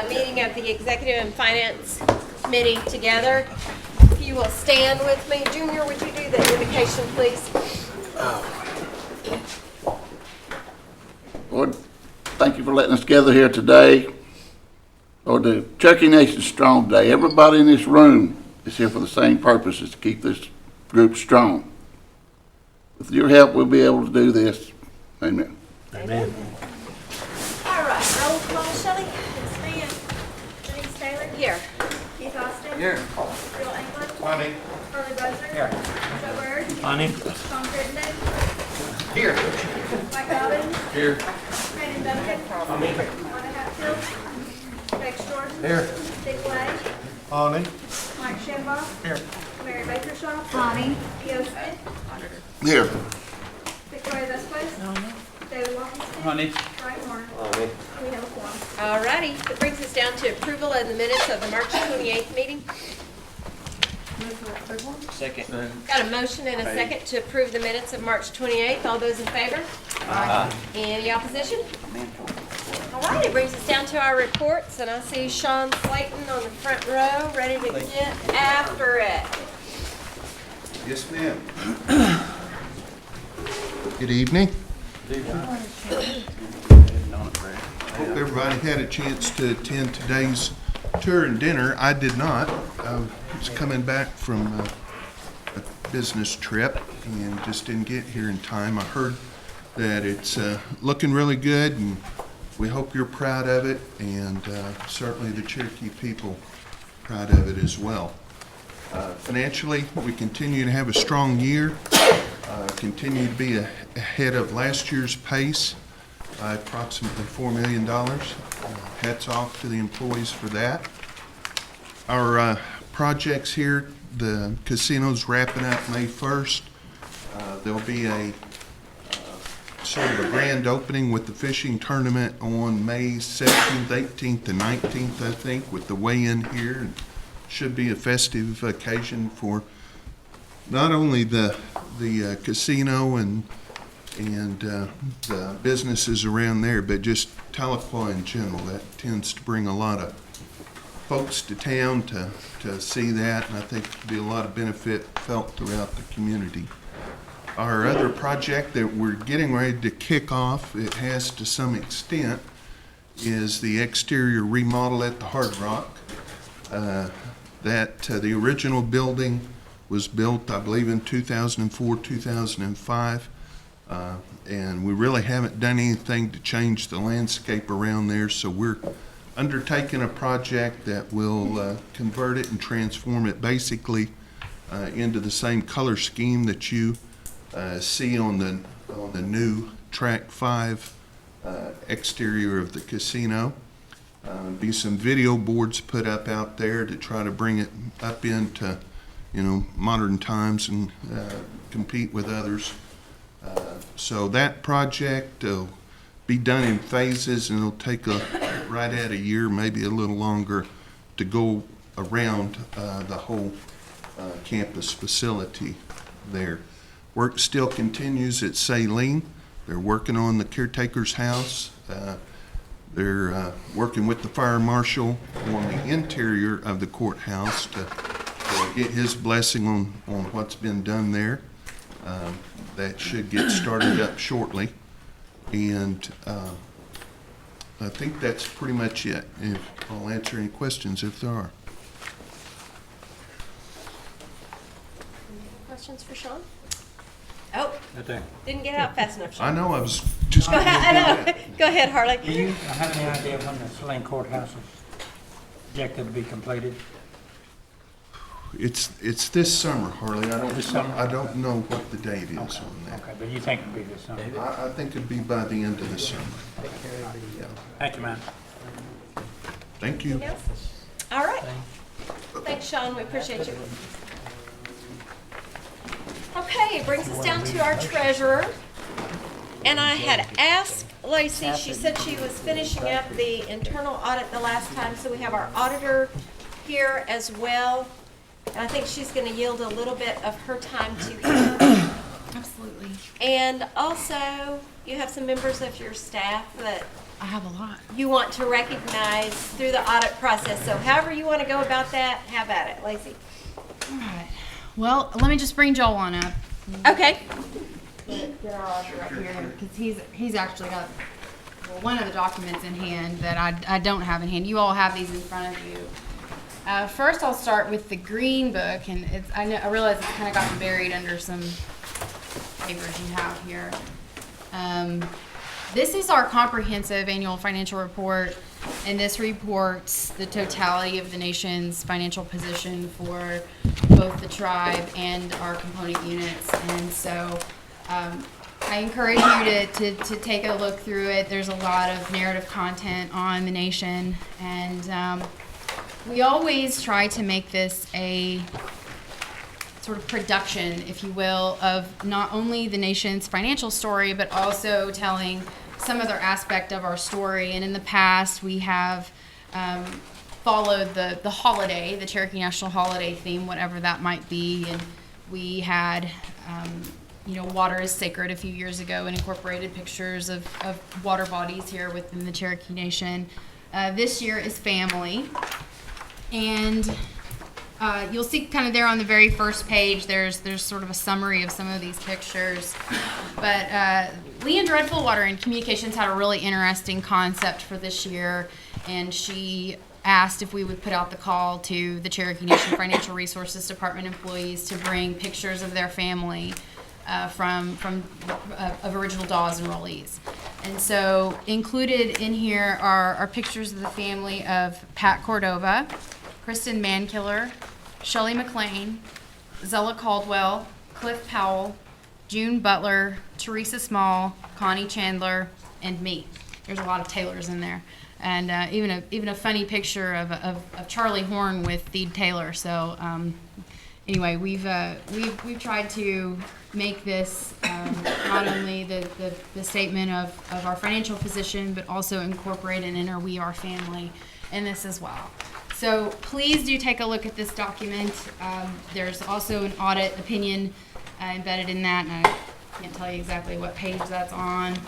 Meeting of the Executive and Finance Committee together. If you will stand with me. Junior, would you do the invocation, please? Lord, thank you for letting us gather here today. Lord, the Cherokee Nation Strong Day. Everybody in this room is here for the same purpose, is to keep this group strong. With your help, we'll be able to do this. Amen. Amen. All right, roll call, Shelley. Denise Taylor. Here. Keith Austin. Here. Bill England. Honey. Harley Buzzer. Here. Joe Bird. Honey. Sean Crittenden. Here. Mike Robbins. Here. Brandon Duncan. Wanda Hatfield. Rex Jordan. Here. Dick Lay. Honey. Mike Shambaugh. Here. Mary Bakershaw. Honey. Theo Smith. Here. Victoria Vesquez. David Walkinston. Honey. Brian Warren. Honey. We have a quorum. All righty. That brings us down to approval of the minutes of the March 28th meeting. Second. Got a motion and a second to approve the minutes of March 28th. All those in favor? Aye. Any opposition? All right, it brings us down to our reports, and I see Sean Slayton on the front row, ready to get after it. Yes, ma'am. Good evening. Hope everybody had a chance to attend today's tour and dinner. I did not. I was coming back from a business trip and just didn't get here in time. I heard that it's looking really good, and we hope you're proud of it, and certainly the Cherokee people proud of it as well. Financially, we continue to have a strong year, continue to be ahead of last year's pace by approximately $4 million. Hats off to the employees for that. Our projects here, the casino's wrapping up May 1st. There'll be a sort of a grand opening with the fishing tournament on May 17th, 18th, and 19th, I think, with the weigh-in here. Should be a festive occasion for not only the casino and the businesses around there, but just Tahlequah in general. That tends to bring a lot of folks to town to see that, and I think there'll be a lot of benefit felt throughout the community. Our other project that we're getting ready to kick off, it has to some extent, is the exterior remodel at the Hard Rock. The original building was built, I believe, in 2004, 2005, and we really haven't done anything to change the landscape around there, so we're undertaking a project that will convert it and transform it basically into the same color scheme that you see on the new Track 5 exterior of the casino. Be some video boards put up out there to try to bring it up into, modern times and compete with others. So that project will be done in phases, and it'll take right at a year, maybe a little longer, to go around the whole campus facility there. Work still continues at Saline. They're working on the caretaker's house. They're working with the fire marshal on the interior of the courthouse to get his blessing on what's been done there. That should get started up shortly. And I think that's pretty much it. I'll answer any questions if there are. Questions for Sean? Oh, didn't get out fast enough, Sean. I know, I was just Go going to do ahead, I know. that. Go ahead, Harley. Do you have any idea when the Saline Courthouse is projected to be completed? It's this summer, Harley. This summer? I don't know what the date is on that. Okay, but you think it'll be this summer? I think it'd be by the end of the summer. Thank you, man. Thank you. Anything else? All right. Thanks, Sean. We appreciate you. Okay, it brings us down to our treasurer. And I had asked Lacey, she said she was finishing up the internal audit the last time, so we have our auditor here as well. And I think she's going to yield a little bit of her time to him. Absolutely. And And also, you have some members of your staff that I have a lot. you want to recognize through the audit process. So however you want to go about that, how about it, Lacey? All right. Well, let me just bring Joel on up. Okay. Get our auditor up here because he's actually got one of the documents in hand that I don't have in hand. You all have these in front of you. First, I'll start with the green book, and I realize it's kind of gotten buried under some papers you have here. This is our comprehensive annual financial report, and this reports the totality of the nation's financial position for both the tribe and our component units. And so I encourage you to take a look through it. There's a lot of narrative content on the nation, and we always try to make this a sort of production, if you will, of not only the nation's financial story, but also telling some other aspect of our story. And in the past, we have followed the holiday, the Cherokee National Holiday theme, whatever that might be. And we had, water is sacred a few years ago and incorporated pictures of water bodies here within the Cherokee Nation. This year is family. And you'll see kind of there on the very first page, there's sort of a summary of some of these pictures. But Leanne Dreadful-Water in Communications had a really interesting concept for this year, and she asked if we would put out the call to the Cherokee Nation Financial Resources Department employees to bring pictures of their family of original Dawes enrollees. And so included in here are pictures of the family of Pat Cordova, Kristen Mankiller, Shelley McLean, Zella Caldwell, Cliff Powell, June Butler, Teresa Small, Connie Chandler, and me. There's a lot of Taylors in there. And even a funny picture of Charlie Horn with Theed Taylor. So anyway, we've tried to make this not only the statement of our financial position, but also incorporate and enter We Are Family in this as well. So please do take a look at this document. There's also an audit opinion embedded in that, and I can't tell you exactly what page that's on.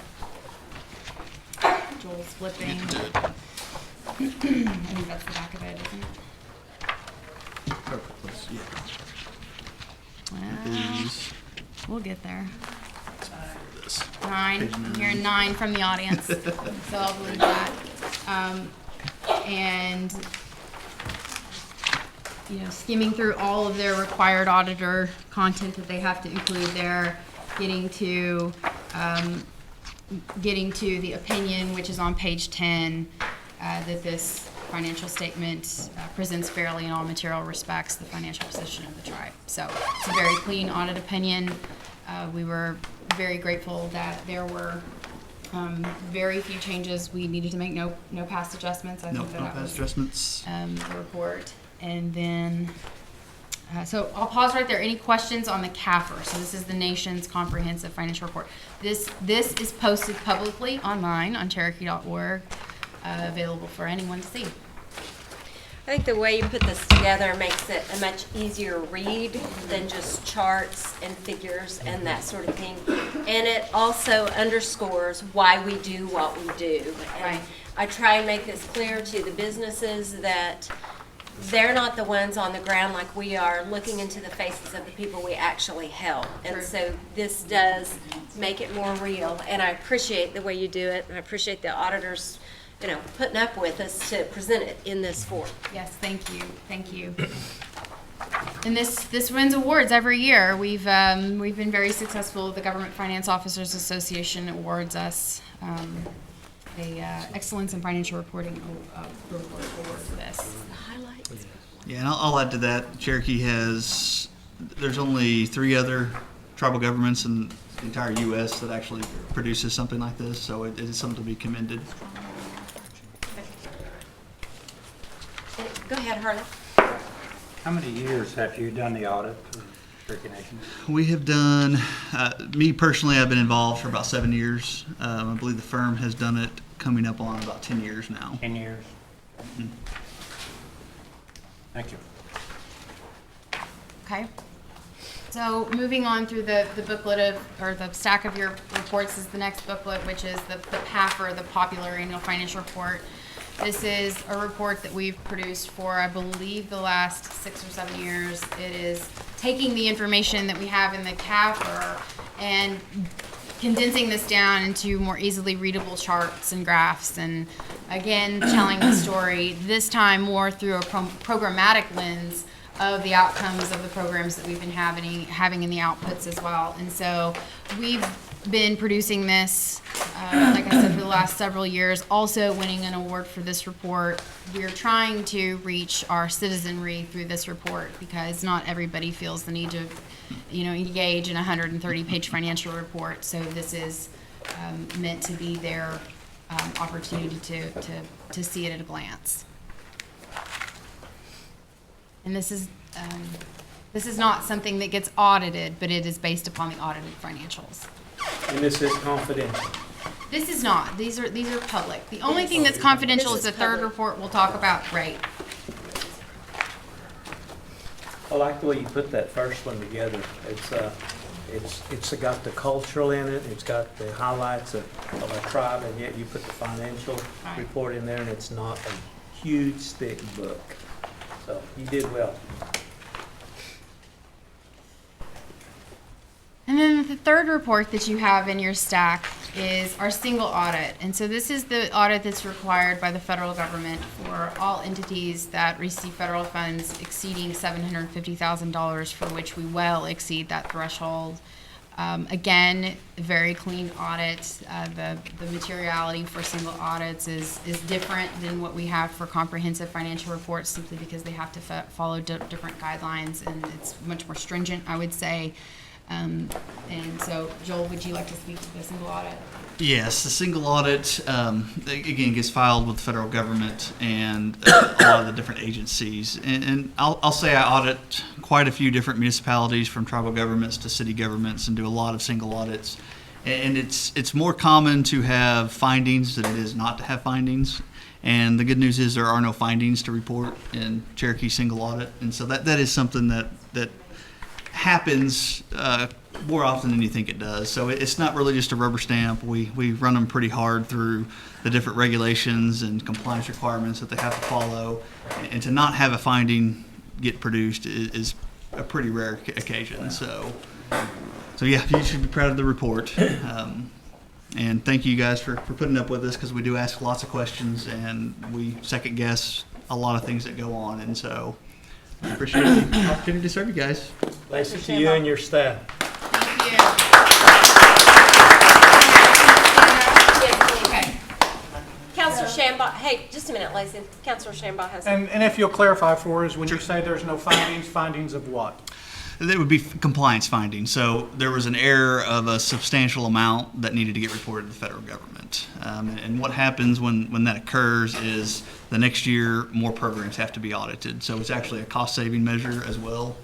Joel's flipping. I think that's the back of it, isn't it? We'll get there. 9. I'm hearing 9 from the audience, so I'll believe that. And skimming through all of their required auditor content that they have to include there, getting to the opinion, which is on page 10, that this financial statement presents fairly in all material respects the financial position of the tribe. So it's a very clean audit opinion. We were very grateful that there were very few changes. We needed to make no past adjustments. I think that was adjustments. The report. And then, so I'll pause right there. Any questions on the CAFR? So this is the nation's comprehensive financial report. This is posted publicly online on Cherokee.org, available for anyone to see. I think the way you put this together makes it a much easier read than just charts and figures and that sort of thing. And it also underscores why we do what we do. And Right. I try and make this clear to the businesses that they're not the ones on the ground like we are, looking into the faces of the people we actually help. And True. so this does make it more real. And I appreciate the way you do it, and I appreciate the auditors, putting up with us to present it in this form. Yes, thank you. And this wins awards every year. We've been very successful. The Government Finance Officers Association awards us a Excellence in Financial Reporting award for this. Yeah, and I'll add to that. Cherokee there's only 3 other tribal governments in the entire U.S. that actually produces something like this, so it is something to be commended. Go ahead, Harley. How many years have you done the audit for Cherokee Nation? We have done, me personally, I've been involved for about 7 years. I believe the firm has done it coming up on about 10 years now. 10 years? Thank you. Okay. So moving on through the booklet or the stack of your reports is the next booklet, which is the PAFR, the Popular Annual Financial Report. This is a report that we've produced for, I believe, the last 6 or 7 years. It is taking the information that we have in the CAFR and condensing this down into more easily readable charts and graphs, and again, telling the story, this time more through a programmatic lens of the outcomes of the programs that we've been having in the outputs as well. And so we've been producing this, like I said, for the last several years, also winning an award for this report. We're trying to reach our citizenry through this report because not everybody feels the need to, engage in a 130-page financial report. So this is meant to be their opportunity to see it at a glance. And this is not something that gets audited, but it is based upon the audited financials. And this is confidential. This is not. These are public. The only thing that's confidential is the third report we'll talk about. Right. I like the way you put that first one together. It's got the cultural in it. It's got the highlights of our tribe, and yet you put the financial report in there, and it's not a huge, thick book. So you did well. And then the third report that you have in your stack is our single audit. And so this is the audit that's required by the federal government for all entities that receive federal funds exceeding $750,000, for which we well exceed that threshold. Again, very clean audit. The materiality for single audits is different than what we have for comprehensive financial reports, simply because they have to follow different guidelines, and it's much more stringent, I would say. And so, Joel, would you like to speak to the single audit? Yes, the single audit, again, gets filed with the federal government and a lot of the different agencies. And I'll say I audit quite a few different municipalities, from tribal governments to city governments, and do a lot of single audits. And it's more common to have findings than it is not to have findings. And the good news is there are no findings to report in Cherokee single audit. And so that is something that happens more often than you think it does. So it's not really just a rubber stamp. We run them pretty hard through the different regulations and compliance requirements that they have to follow. And to not have a finding get produced is a pretty rare occasion. So yeah, you should be proud of the report. And thank you guys for putting up with us, because we do ask lots of questions and we second guess a lot of things that go on. And so I appreciate the opportunity to serve you guys. Lacey, to you and your staff. Thank you. Okay. Counselor Shambaugh, hey, just a minute, Lacey. Counselor Shambaugh has. And if you'll clarify for us, when you say there's no findings of what? That would be compliance findings. So there was an error of a substantial amount that needed to get reported to the federal government. And what happens when that occurs is the next year more programs have to be audited. So it's actually a cost-saving measure as well.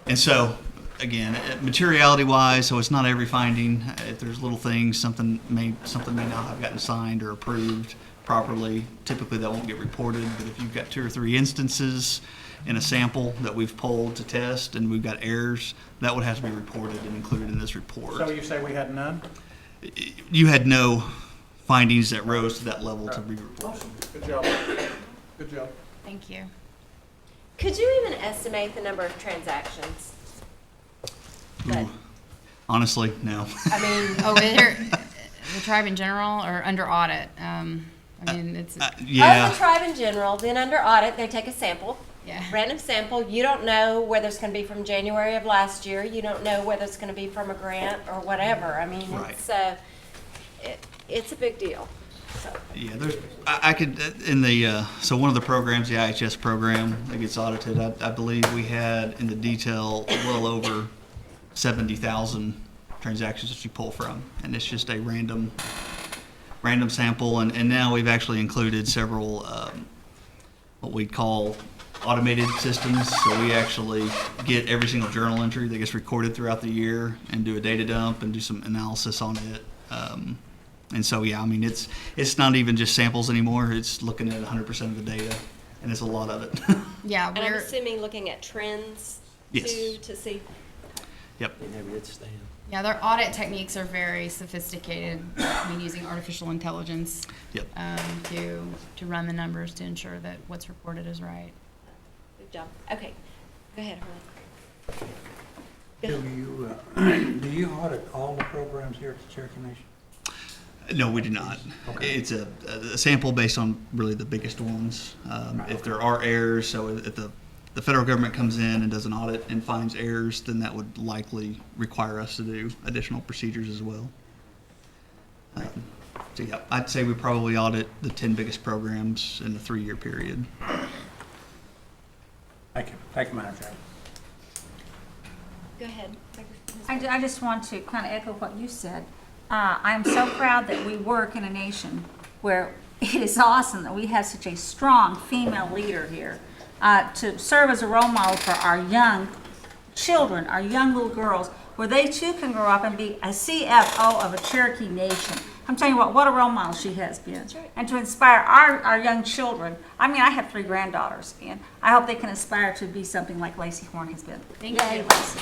And so, again, materiality-wise, so it's not every finding. If there's little things, something may not have gotten signed or approved properly. Typically, that won't get reported. But if you've got 2 or 3 instances in a sample that we've pulled to test and we've got errors, that would have to be reported and included in this report. So you say we had none? You had no findings that rose to that level to be reported. Awesome. Good job. Good job. Thank you. Could you even estimate the number of transactions? Ooh, honestly, no. I mean, The tribe in general or under audit? It's of Yeah. the tribe in general, then under audit, they take a sample. yeah. Random sample. You don't know whether it's going to be from January of last year. You don't know whether it's going to be from a grant or whatever. I mean, Right. it's a big deal. So. Yeah, I could, in the, so one of the programs, the IHS program that gets audited, I believe we had in the detail well over 70,000 transactions that you pull from. And it's just a random sample. And now we've actually included several, what we call automated systems. So we actually get every single journal entry that gets recorded throughout the year and do a data dump and do some analysis on it. And so, yeah, I mean, it's not even just samples anymore. It's looking at 100% of the data, and it's a lot of it. Yeah, And I'm assuming looking at trends Yes. too, to see. Yep. They never did stand. Yeah, their audit techniques are very sophisticated. I mean, using artificial intelligence Yep. to run the numbers to ensure that what's reported is right. Good job. Okay, go ahead, Harlan. Do you audit all the programs here at the Cherokee Nation? No, we do not. Okay. It's a sample based on really the biggest ones. If there are errors, so if the federal government comes in and does an audit and finds errors, then that would likely require us to do additional procedures as well. So yeah, I'd say we probably audit the 10 biggest programs in a 3-year period. Thank you, Madam Chair. Go ahead. I just want to kind of echo what you said. I'm so proud that we work in a nation where it is awesome that we have such a strong female leader here to serve as a role model for our young children, our young little girls, where they too can grow up and be a CFO of a Cherokee Nation. I'm telling you what a role model she has been. That's right. And to inspire our young children. I mean, I have 3 granddaughters, and I hope they can aspire to be something like Lacey Horn has been. Thank Yay, you. Lacey.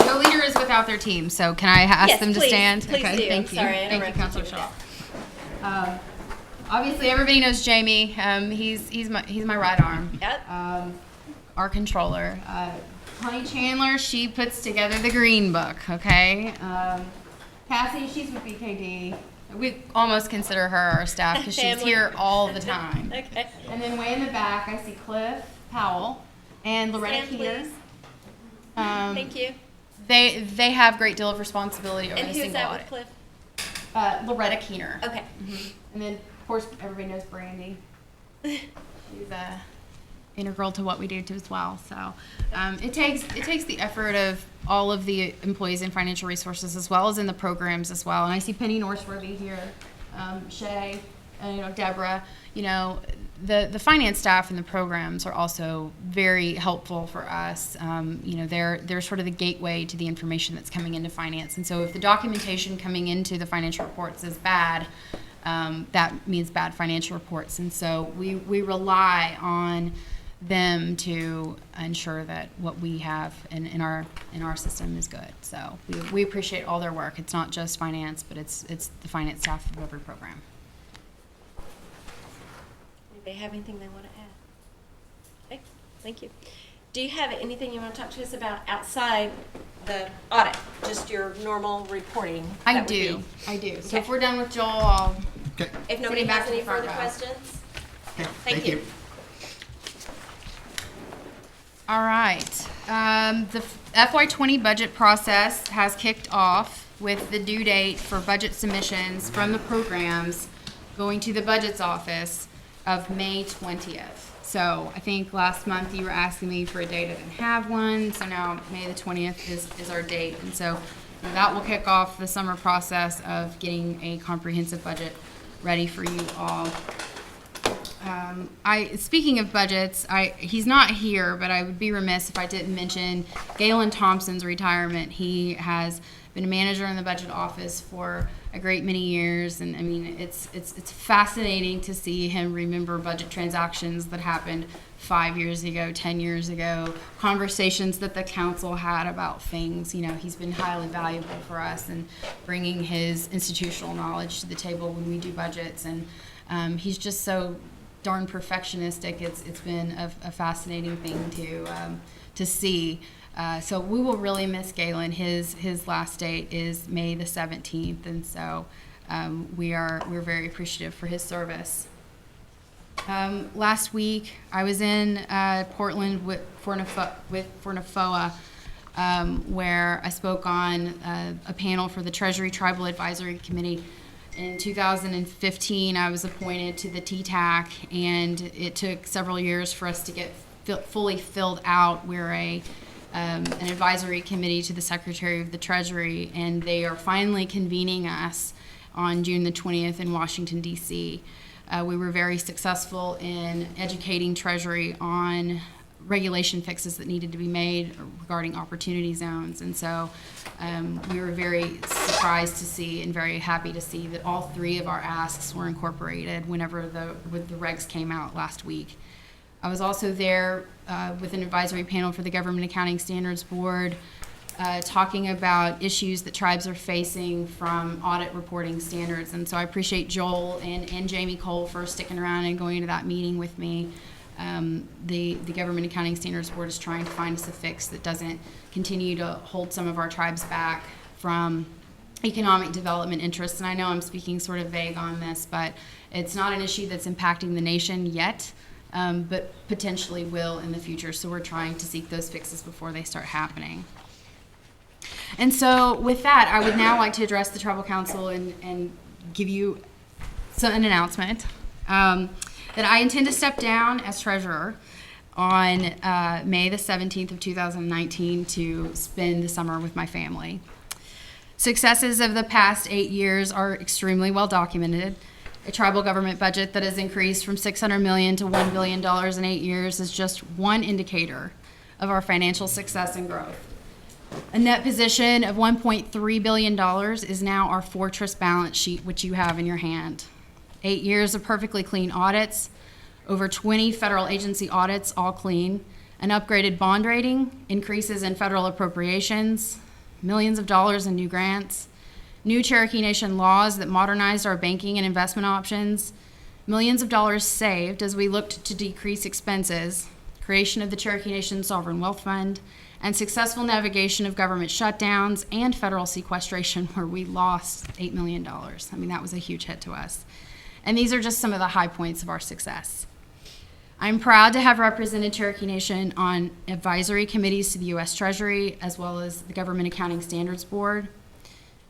No leader is without their team, so can I ask Yes, them to please. stand? Please Okay, do. thank I'm you. sorry, I Thank you, interrupted Councilor you Shaw. Obviously, everybody knows Jamie. He's my right arm. Yep. Our controller. Connie Chandler, she puts together the green book, okay? Cassie, she's with BKD. We almost consider her our staff because she's Family. here all the time. Okay. And then way in the back, I see Cliff Powell and Loretta Stand, Keeter. please. Thank you. They have a great deal of responsibility over And the who's single that audit. with Cliff? Loretta Keener. Okay. And then, of course, everybody knows Brandy. She's integral to what we do too as well. So it takes the effort of all of the employees in financial resources as well as in the programs as well. And I see Penny Norseworthy here, Shay, Deborah. The finance staff and the programs are also very helpful for us. They're sort of the gateway to the information that's coming into finance. And so if the documentation coming into the financial reports is bad, that means bad financial reports. And so we rely on them to ensure that what we have in our system is good. So we appreciate all their work. It's not just finance, but it's the finance staff of every program. Anybody have anything they want to add? Okay, thank you. Do you have anything you want to talk to us about outside the audit? Just your normal reporting? I That would do. be- So if Okay. we're done with Joel, I'll Okay. If nobody Sitting back has to the any front further row. questions? Okay. Thank you. All right. The FY20 budget process has kicked off with the due date for budget submissions from the programs going to the budget's office of May 20th. So I think last month you were asking me for a date. I didn't have one. So now May the 20th is our date. And so that will kick off the summer process of getting a comprehensive budget ready for you all. Speaking of budgets, he's not here, but I would be remiss if I didn't mention Galen Thompson's retirement. He has been a manager in the budget office for a great many years, and I mean it's fascinating to see him remember budget transactions that happened 5 years ago, 10 years ago, conversations that the council had about things. He's been highly valuable for us and bringing his institutional knowledge to the table when we do budgets, and he's just so darn perfectionistic. It's been a fascinating thing to see. So we will really miss Galen. His last date is May the 17th, and so we're very appreciative for his service. Last week I was in Portland for NAFOA, where I spoke on a panel for the Treasury Tribal Advisory Committee. In 2015, I was appointed to the TTAC, and it took several years for us to get fully filled out. We're an advisory committee to the Secretary of the Treasury, and they are finally convening us on June the 20th in Washington, D.C. We were very successful in educating Treasury on regulation fixes that needed to be made regarding opportunity zones. And so we were very surprised to see and very happy to see that all 3 of our asks were incorporated whenever the regs came out last week. I was also there with an advisory panel for the Government Accounting Standards Board, talking about issues that tribes are facing from audit reporting standards. And so I appreciate Joel and Jamie Cole for sticking around and going to that meeting with me. The Government Accounting Standards Board is trying to find us a fix that doesn't continue to hold some of our tribes back from economic development interests. And I know I'm speaking sort of vague on this, but it's not an issue that's impacting the nation yet, but potentially will in the future. So we're trying to seek those fixes before they start happening. And so with that, I would now like to address the Tribal Council and give you an announcement that I intend to step down as treasurer on May the 17th of 2019 to spend the summer with my family. Successes of the past 8 years are extremely well documented. A tribal government budget that has increased from $600 million to $1 billion in 8 years is just one indicator of our financial success and growth. A net position of $1.3 billion is now our fortress balance sheet, which you have in your hand. 8 years of perfectly clean audits, over 20 federal agency audits, all clean, an upgraded bond rating, increases in federal appropriations, millions of dollars in new grants, new Cherokee Nation laws that modernized our banking and investment options, millions of dollars saved as we looked to decrease expenses, creation of the Cherokee Nation Sovereign Wealth Fund, and successful navigation of government shutdowns and federal sequestration where we lost $8 million. I mean, that was a huge hit to us. And these are just some of the high points of our success. I'm proud to have represented Cherokee Nation on advisory committees to the U.S. Treasury, as well as the Government Accounting Standards Board,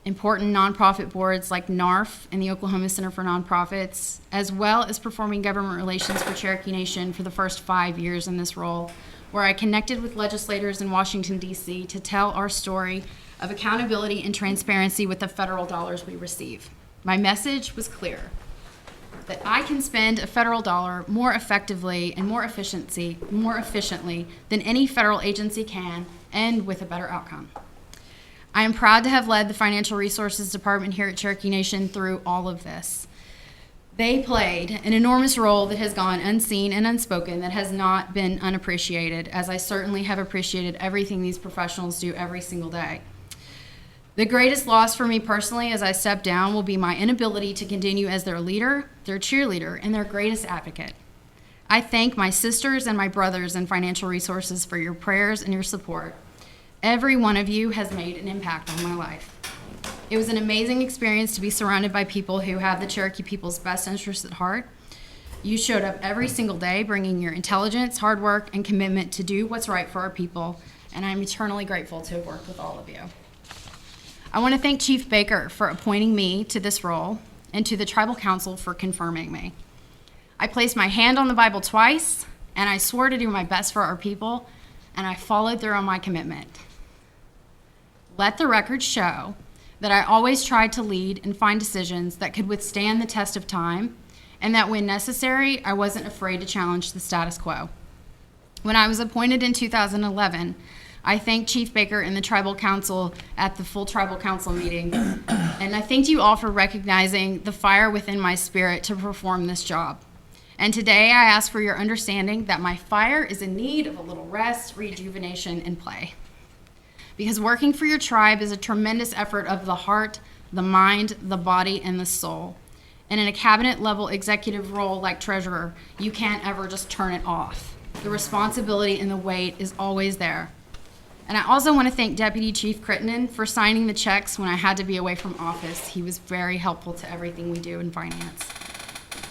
important nonprofit boards like NARF and the Oklahoma Center for Nonprofits, as well as performing government relations for Cherokee Nation for the first 5 years in this role, where I connected with legislators in Washington, D.C. to tell our story of accountability and transparency with the federal dollars we receive. My message was clear, that I can spend a federal dollar more effectively and more efficiently than any federal agency can, and with a better outcome. I am proud to have led the Financial Resources Department here at Cherokee Nation through all of this. They played an enormous role that has gone unseen and unspoken, that has not been unappreciated, as I certainly have appreciated everything these professionals do every single day. The greatest loss for me personally as I step down will be my inability to continue as their leader, their cheerleader, and their greatest advocate. I thank my sisters and my brothers in Financial Resources for your prayers and your support. Every one of you has made an impact on my life. It was an amazing experience to be surrounded by people who have the Cherokee people's best interests at heart. You showed up every single day bringing your intelligence, hard work, and commitment to do what's right for our people, and I'm eternally grateful to have worked with all of you. I want to thank Chief Baker for appointing me to this role and to the Tribal Council for confirming me. I placed my hand on the Bible twice, and I swore to do my best for our people, and I followed through on my commitment. Let the record show that I always tried to lead and find decisions that could withstand the test of time, and that when necessary, I wasn't afraid to challenge the status quo. When I was appointed in 2011, I thanked Chief Baker and the Tribal Council at the full Tribal Council meeting, and I thanked you all for recognizing the fire within my spirit to perform this job. And today I ask for your understanding that my fire is in need of a little rest, rejuvenation, and play. Because working for your tribe is a tremendous effort of the heart, the mind, the body, and the soul. And in a cabinet-level executive role like treasurer, you can't ever just turn it off. The responsibility and the weight is always there. And I also want to thank Deputy Chief Crittenden for signing the checks when I had to be away from office. He was very helpful to everything we do in finance.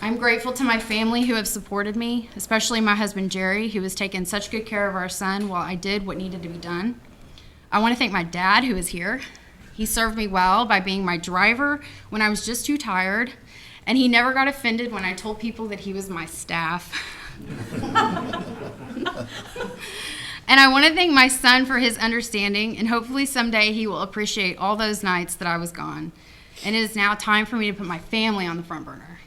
I'm grateful to my family who have supported me, especially my husband Jerry, who has taken such good care of our son while I did what needed to be done. I want to thank my dad, who is here. He served me well by being my driver when I was just too tired, and he never got offended when I told people that he was my staff. And I want to thank my son for his understanding, and hopefully someday he will appreciate all those nights that I was gone. And it is now time for me to put my family on the front burner.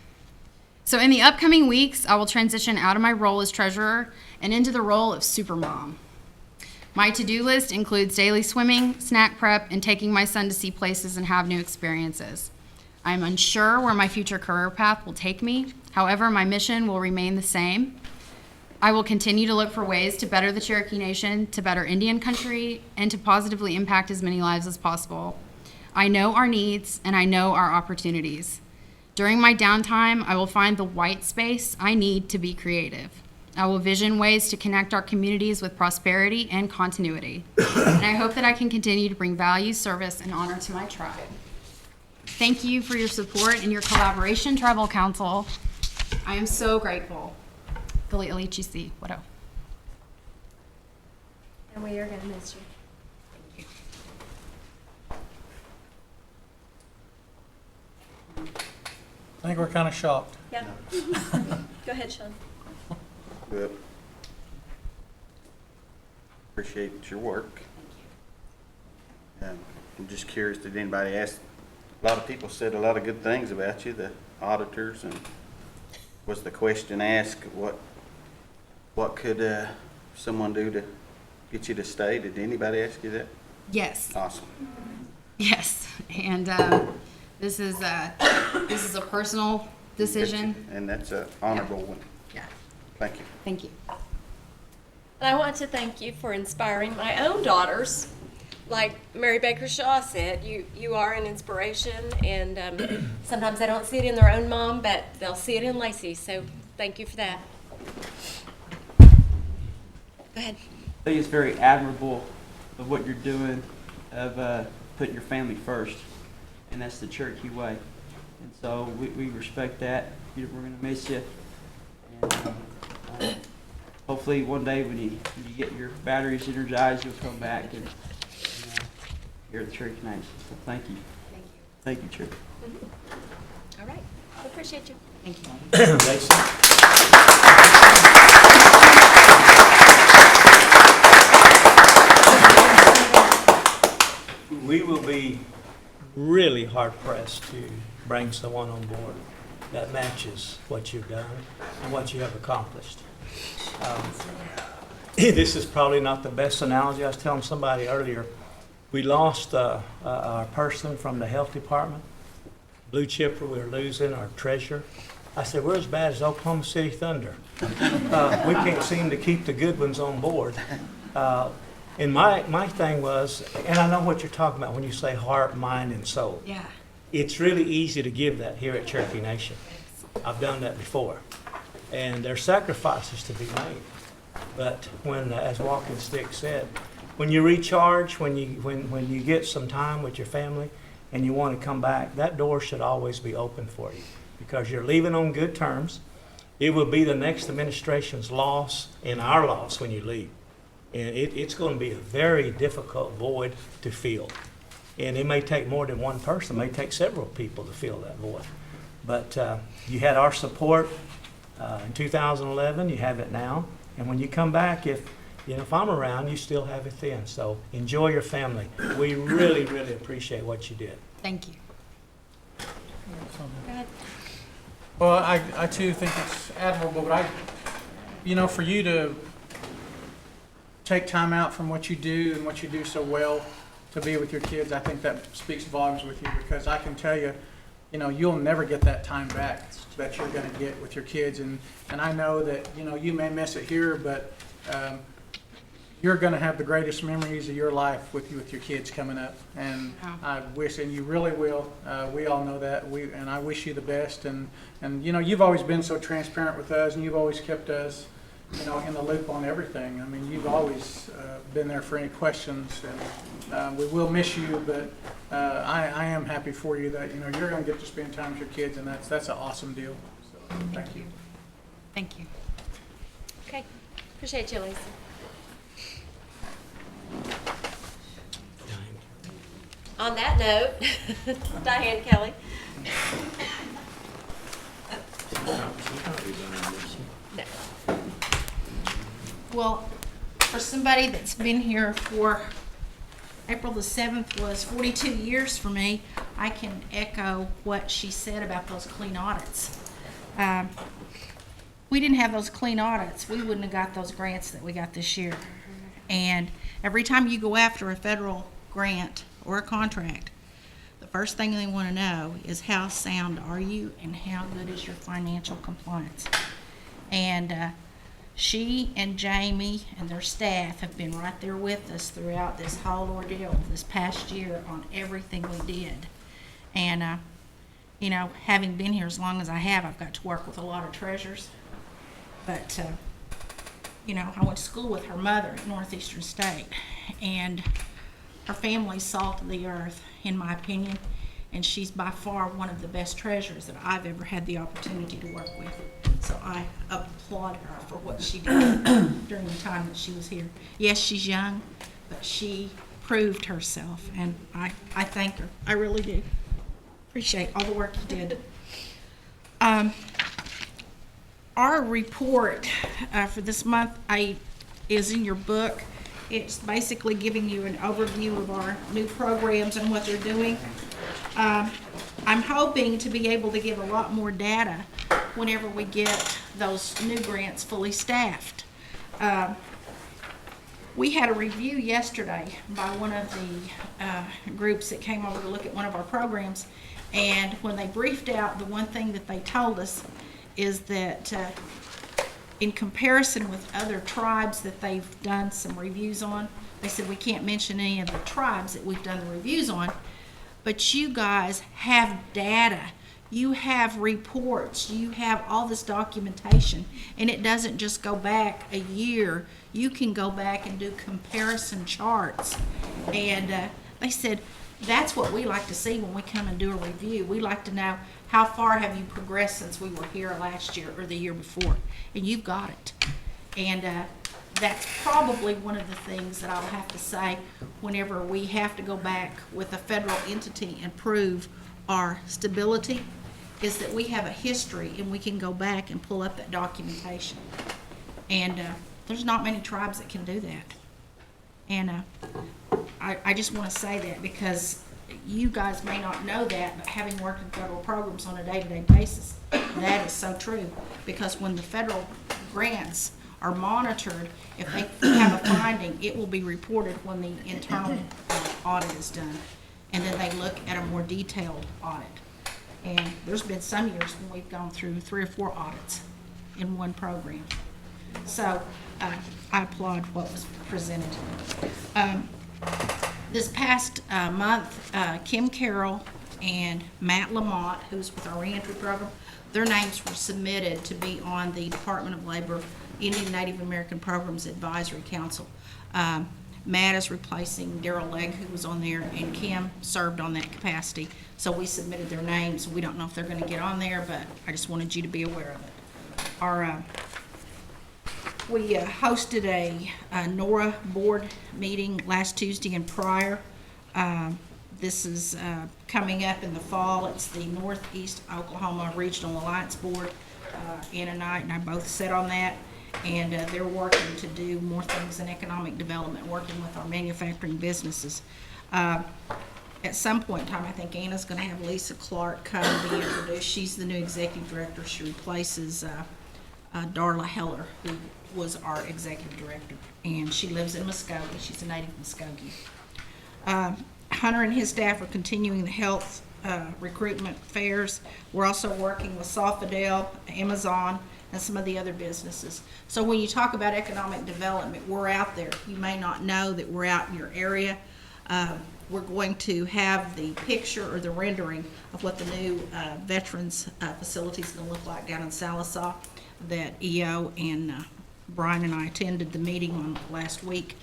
So in the upcoming weeks, I will transition out of my role as treasurer and into the role of supermom. My to-do list includes daily swimming, snack prep, and taking my son to see places and have new experiences. I am unsure where my future career path will take me. However, my mission will remain the same. I will continue to look for ways to better the Cherokee Nation, to better Indian country, and to positively impact as many lives as possible. I know our needs and I know our opportunities. During my downtime, I will find the white space I need to be creative. I will vision ways to connect our communities with prosperity and continuity. And I hope that I can continue to bring value, service, and honor to my tribe. Thank you for your support and your collaboration, Tribal Council. I am so grateful. Philly Alichisi, Widow. And we are going to miss you. I think we're kind of shocked. Yeah. Go ahead, Sean. Good. Appreciate your work. I'm just curious, did anybody ask, a lot of people said a lot of good things about you, the auditors, and was the question asked, what could someone do to get you to stay? Did anybody ask you that? Yes. Awesome. Yes. And this is a personal decision. And that's an honorable one. Yeah. Thank you. Thank you. And I want to thank you for inspiring my own daughters. Like Mary Baker Shaw said, you are an inspiration, and sometimes they don't see it in their own mom, but they'll see it in Lacey, so thank you for that. Go ahead. I think it's very admirable of what you're doing, of putting your family first, and that's the Cherokee way. And so we respect that. We're going to miss you. And hopefully one day when you get your batteries energized, you'll come back and here at the Cherokee Nation. So thank you. Thank you. Thank you, Cherokee. All right. I appreciate you. Thank you. Lacey? We will be really hard pressed to bring someone on board that matches what you've done and what you have accomplished. This is probably not the best analogy. I was telling somebody earlier, we lost a person from the health department, blue chipper. We were losing our treasurer. I said, we're as bad as Oklahoma City Thunder. We can't seem to keep the good ones on board. And my thing was, and I know what you're talking about when you say heart, mind, and soul. Yeah. It's really easy to give that here at Cherokee Nation. I've done that before. And there's sacrifices to be made. But when, as Walking Stick said, when you recharge, when you get some time with your family and you want to come back, that door should always be open for you because you're leaving on good terms. It will be the next administration's loss and our loss when you leave. And it's going to be a very difficult void to fill. And it may take more than one person. It may take several people to fill that void. But you had our support in 2011. You have it now. And when you come back, if I'm around, you still have it then. So enjoy your family. We really, really appreciate what you did. Thank you. Go ahead. Well, I too think it's admirable, but for you to take time out from what you do and what you do so well to be with your kids, I think that speaks volumes with you because I can tell you, you'll never get that time back that you're going to get with your kids. And I know that, you may miss it here, but you're going to have the greatest memories of your life with your kids coming up. And I wish, and you really will. We all know that. And I wish you the best. And you've always been so transparent with us, and you've always kept us, in the loop on everything. I mean, you've always been there for any questions. And we will miss you, but I am happy for you that you're going to get to spend time with your kids, and that's an awesome deal. So thank you. Thank you. Okay. Appreciate you, Lacey. On that note, Diane Kelly. No. Well, for somebody that's been here for April the 7th was 42 years for me, I can echo what she said about those clean audits. We didn't have those clean audits, we wouldn't have got those grants that we got this year. And every time you go after a federal grant or a contract, the first thing they want to know is how sound are you and how good is your financial compliance. And She and Jamie and their staff have been right there with us throughout this whole ordeal this past year on everything we did. And, you know, having been here as long as I have, I've got to work with a lot of treasures. But, you know, I went to school with her mother at Northeastern State, and her family's salt of the earth, in my opinion, and she's by far one of the best treasurers that I've ever had the opportunity to work with. So I applaud her for what she did during the time that she was here. Yes, she's young, but she proved herself, and I thank her. I really do. Appreciate all the work you did. Our report for this month is in your book. It's basically giving you an overview of our new programs and what they're doing. I'm hoping to be able to give a lot more data whenever we get those new grants fully staffed. We had a review yesterday by one of the groups that came over to look at one of our programs, and when they briefed out, the one thing that they told us is that in comparison with other tribes that they've done some reviews on, they said we can't mention any of the tribes that we've done the reviews on, but you guys have data. You have reports, you have all this documentation, and it doesn't just go back a year. You can go back and do comparison charts. And they said, that's what we like to see when we come and do a review. We like to know how far have you progressed since we were here last year or the year before, and you've got it. And that's probably one of the things that I'll have to say whenever we have to go back with a federal entity and prove our stability, is that we have a history and we can go back and pull up that documentation. And there's not many tribes that can do that. And I just want to say that because you guys may not know that, but having worked in federal programs on a day-to-day basis, that is so true. Because when the federal grants are monitored, if they have a finding, it will be reported when the internal audit is done. And then they look at a more detailed audit. And there's been some years when we've gone through 3 or 4 audits in one program. So I applaud what was presented. This past month, Kim Carroll and Matt Lamont, who's with our reentry program, their names were submitted to be on the Department of Labor Indian Native American Programs Advisory Council. Matt is replacing Darrell Legg, who was on there, and Kim served on that capacity. So we submitted their names. We don't know if they're going to get on there, but I just wanted you to be aware of it. We hosted a NORA board meeting last Tuesday and prior. This is coming up in the fall. It's the Northeast Oklahoma Regional Alliance Board. Ann and I both sat on that. And they're working to do more things in economic development, working with our manufacturing businesses. At some point in time, I think Anna's going to have Lisa Clark come and be introduced. She's the new executive director. She replaces Darla Heller, who was our executive director, and she lives in Muskogee. She's a native Muskogee. Hunter and his staff are continuing the health recruitment fairs. We're also working with Sofidel, Amazon, and some of the other businesses. So when you talk about economic development, we're out there. You may not know that we're out in your area. We're going to have the picture or the rendering of what the new veterans facility is going to look like down in Sallisaw that EO and Brian and I attended the meeting on last week.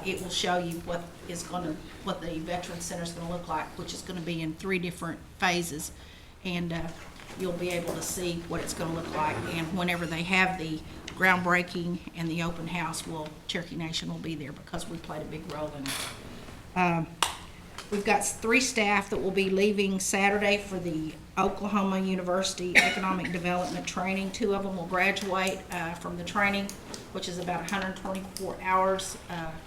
It will show you what the Veterans Center is going to look like, which is going to be in 3 different phases. And you'll be able to see what it's going to look like. And whenever they have the groundbreaking and the open house, Cherokee Nation will be there because we played a big role in it. We've got 3 staff that will be leaving Saturday for the Oklahoma University Economic Development Training. 2 of them will graduate from the training, which is about 124 hours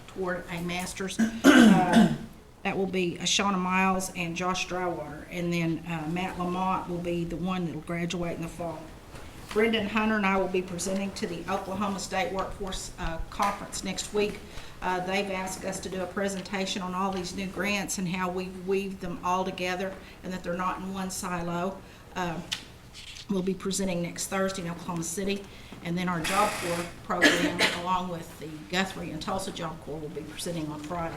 toward a master's. That will be Shauna Miles and Josh Drywater. And then Matt Lamont will be the one that will graduate in the fall. Brendan Hunter and I will be presenting to the Oklahoma State Workforce Conference next week. They've asked us to do a presentation on all these new grants and how we weave them all together and that they're not in one silo. We'll be presenting next Thursday in Oklahoma City. And then our Job Corps program, along with the Guthrie and Tulsa Job Corps, will be presenting on Friday.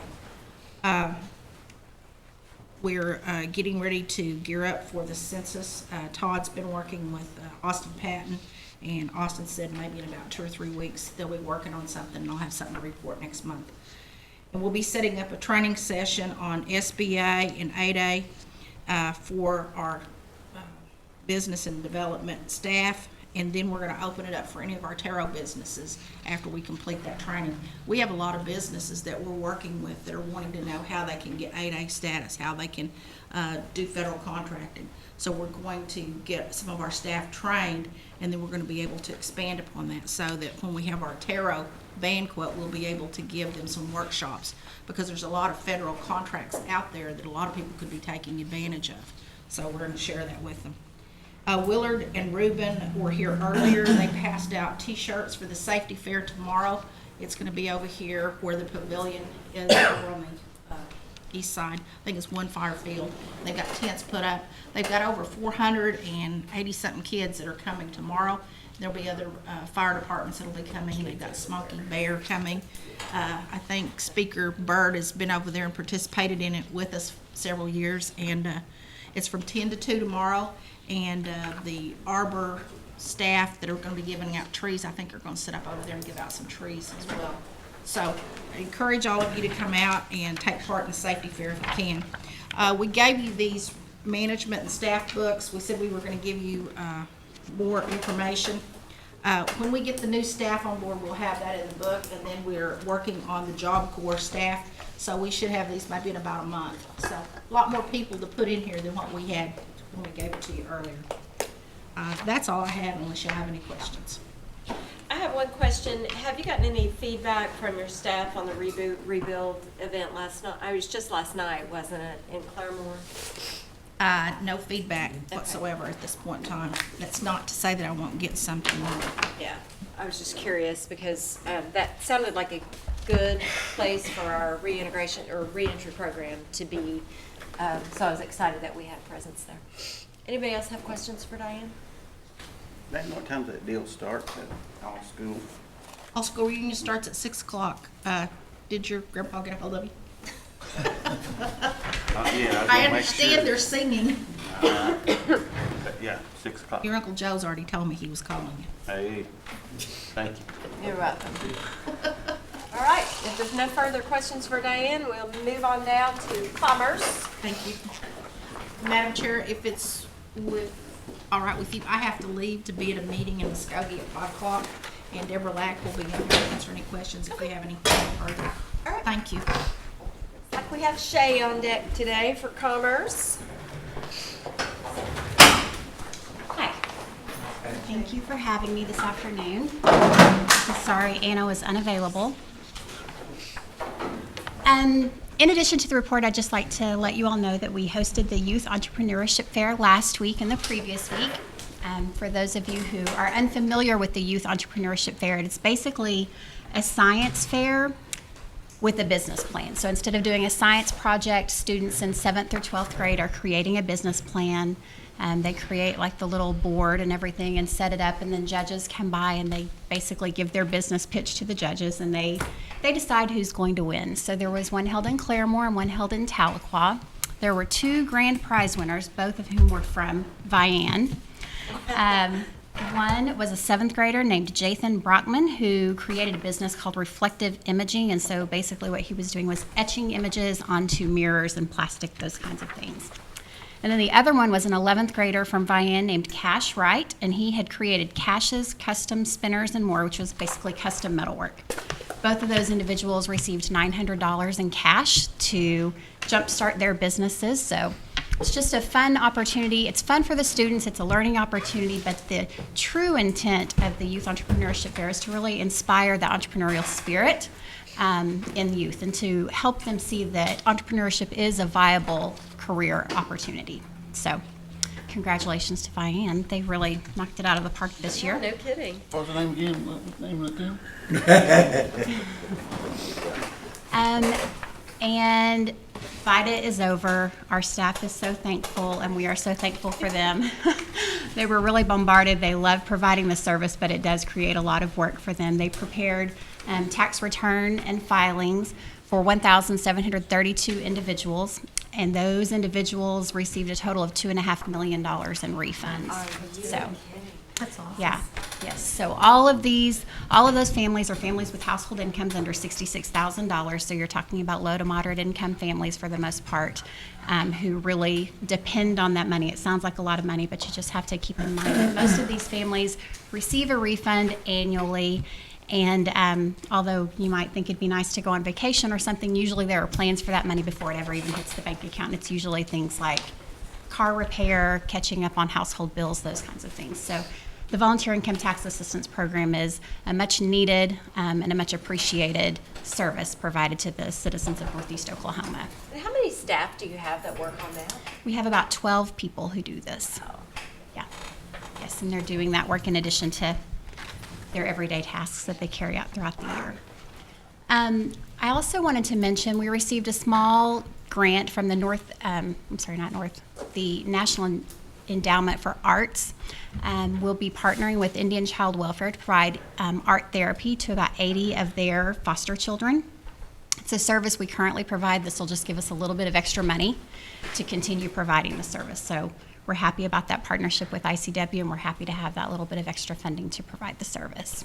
We're getting ready to gear up for the census. Todd's been working with Austin Patton, and Austin said maybe in about 2 or 3 weeks they'll be working on something, and I'll have something to report next month. And we'll be setting up a training session on SBA and 8A for our business and development staff, and then we're going to open it up for any of our tarot businesses after we complete that training. We have a lot of businesses that we're working with that are wanting to know how they can get 8A status, how they can do federal contracting. So we're going to get some of our staff trained, and then we're going to be able to expand upon that so that when we have our tarot banquet, we'll be able to give them some workshops, because there's a lot of federal contracts out there that a lot of people could be taking advantage of. So we're going to share that with them. Willard and Ruben were here earlier. They passed out T-shirts for the safety fair tomorrow. It's going to be over here where the pavilion is over on the east side. I think it's one fire field. They've got tents put up. They've got over 480-something kids that are coming tomorrow. There'll be other fire departments that'll be coming. They've got Smoky Bear coming. I think Speaker Byrd has been over there and participated in it with us several years, and it's from 10 to 2 tomorrow. And the arbor staff that are going to be giving out trees, I think, are going to sit up over there and give out some trees as well. So I encourage all of you to come out and take part in the safety fair if you can. We gave you these management and staff books. We said we were going to give you more information. When we get the new staff on board, we'll have that in the book, and then we're working on the Job Corps staff. So we should have these maybe in about a month. So a lot more people to put in here than what we had when we gave it to you earlier. That's all I have, unless you have any questions. I have one question. Have you gotten any feedback from your staff on the rebuild event last night? I was just last night, wasn't it, in Claremore? No feedback whatsoever at this point in time. That's not to say that I won't get something more. Yeah, I was just curious because that sounded like a good place for our reintegration or reentry program to be. So I was excited that we had a presence there. Anybody else have questions for Diane? Then what time does that deal start at all school? All school reunion starts at 6 o'clock. Did your grandpa get a hold of you? Yeah, I understand they're singing. Yeah, 6 o'clock. Your Uncle Joe's already told me he was calling you. Hey, thank you. You're welcome. All right, if there's no further questions for Diane, we'll move on now to commerce. Thank you. Madam Chair, if it's all right with you, I have to leave to be at a meeting in Muskogee at 5 o'clock, and Deborah Lack will be in here to answer any questions if we have any further. All right. Thank you. Looks like we have Shay on deck today for commerce. Hi. Thank you for having me this afternoon. I'm sorry Anna was unavailable. In addition to the report, I'd just like to let you all know that we hosted the Youth Entrepreneurship Fair last week and the previous week. For those of you who are unfamiliar with the Youth Entrepreneurship Fair, it's basically a science fair with a business plan. So instead of doing a science project, students in 7th or 12th grade are creating a business plan. They create like the little board and everything and set it up, and then judges come by and they basically give their business pitch to the judges, and they decide who's going to win. So there was one held in Claremore and one held in Tahlequah. There were 2 grand prize winners, both of whom were from Vian. One was a 7th grader named Jathan Brockman, who created a business called Reflective Imaging, and so basically what he was doing was etching images onto mirrors and plastic, those kinds of things. And then the other one was an 11th grader from Vian named Cash Wright, and he had created caches, custom spinners, and more, which was basically custom metalwork. Both of those individuals received $900 in cash to jumpstart their businesses. So it's just a fun opportunity. It's fun for the students. It's a learning opportunity, but the true intent of the Youth Entrepreneurship Fair is to really inspire the entrepreneurial spirit in youth and to help them see that entrepreneurship is a viable career opportunity. So congratulations to Vian. They really knocked it out of the park this year. No kidding. What's the name again? What's the name of that town? And VITA is over. Our staff is so thankful, and we are so thankful for them. They were really bombarded. They love providing the service, but it does create a lot of work for them. They prepared tax return and filings for 1,732 individuals, and those individuals received a total of $2.5 million in refunds. So, That's awesome. yeah, yes. So all of those families are families with household incomes under $66,000. So you're talking about low to moderate income families for the most part, who really depend on that money. It sounds like a lot of money, but you just have to keep in mind that most of these families receive a refund annually. And although you might think it'd be nice to go on vacation or something, usually there are plans for that money before it ever even hits the bank account. It's usually things like car repair, catching up on household bills, those kinds of things. So the Volunteer Income Tax Assistance Program is a much needed and a much appreciated service provided to the citizens of Northeast Oklahoma. And how many staff do you have that work on that? We have about 12 people who do this. Yeah. Yes, and they're doing that work in addition to their everyday tasks that they carry out throughout the year. I also wanted to mention we received a small grant from the the National Endowment for Arts. We'll be partnering with Indian Child Welfare to provide art therapy to about 80 of their foster children. It's a service we currently provide. This will just give us a little bit of extra money to continue providing the service. So we're happy about that partnership with ICW, and we're happy to have that little bit of extra funding to provide the service.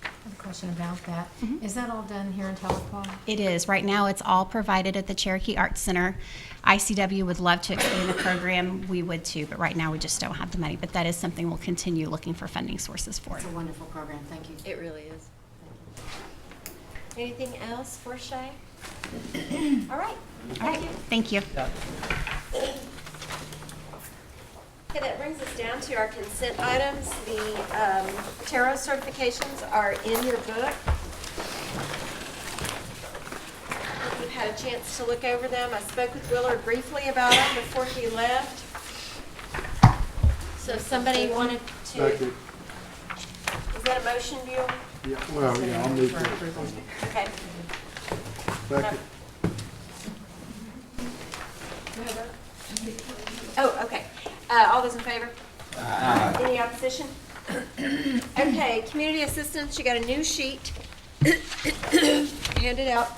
I have a question about that. Is that all done here in Tahlequah? It is. Right now, it's all provided at the Cherokee Arts Center. ICW would love to expand the program. We would too, but right now we just don't have the money. But that is something we'll continue looking for funding sources for. It's a wonderful program. Thank you. It really is. Anything else for Shay? All right. All right. Thank you. Okay, that brings us down to our consent items. The tarot certifications are in your book. If you've had a chance to look over them, I spoke with Willard briefly about them before he left. So if somebody wanted to, is that a motion, Buell? Yeah, well, yeah, I'll move to Okay. second. Oh, okay. All those in favor? Any opposition? Okay, community assistance, you got a new sheet. Hand it out.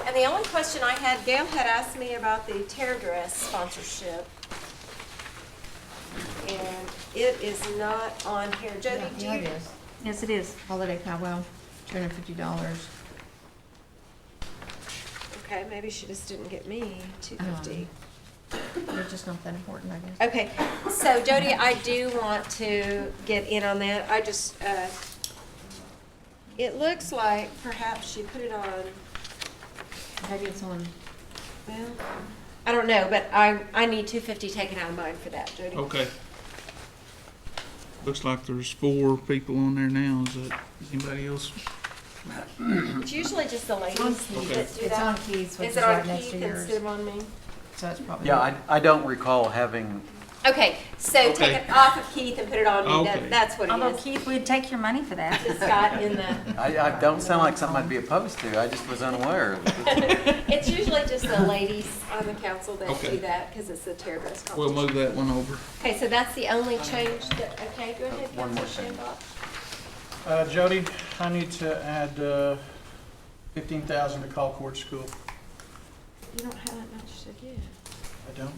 And the only question I had, Gail had asked me about the tear dress sponsorship. And it is not on here. Jody, do Yeah, you? it is. Yes, it is. Holiday powwow, $250. Okay, maybe she just didn't get me $250. They're just not that important, I guess. Okay, so Jody, I do want to get in on that. I just, it looks like perhaps she put it on, Maybe it's on, well, I don't know, but I need $250 taken out of mine for that, Jody. Okay. Looks like there's 4 people on there now. Is anybody else? It's usually just the ladies on that Keith. do It's that. on Keith's, which Is is it on right next Keith to yours. instead of on me? So it's probably. Yeah, I don't recall having, Okay, so Okay. take it off of Keith and put it on me. Okay. That's what it Although is. Keith, we'd take your money for that. It's got in the, I don't sound like something I'd be opposed to. I just was unaware. it's usually just the ladies on the council that Okay. do that because it's the tear dress competition. We'll move that one over. Okay, so that's the only change that, okay, go ahead, One more Councilor thing. Shambaugh. Jody, I need to add $15,000 to Colcord School. You don't have that much to give. I don't.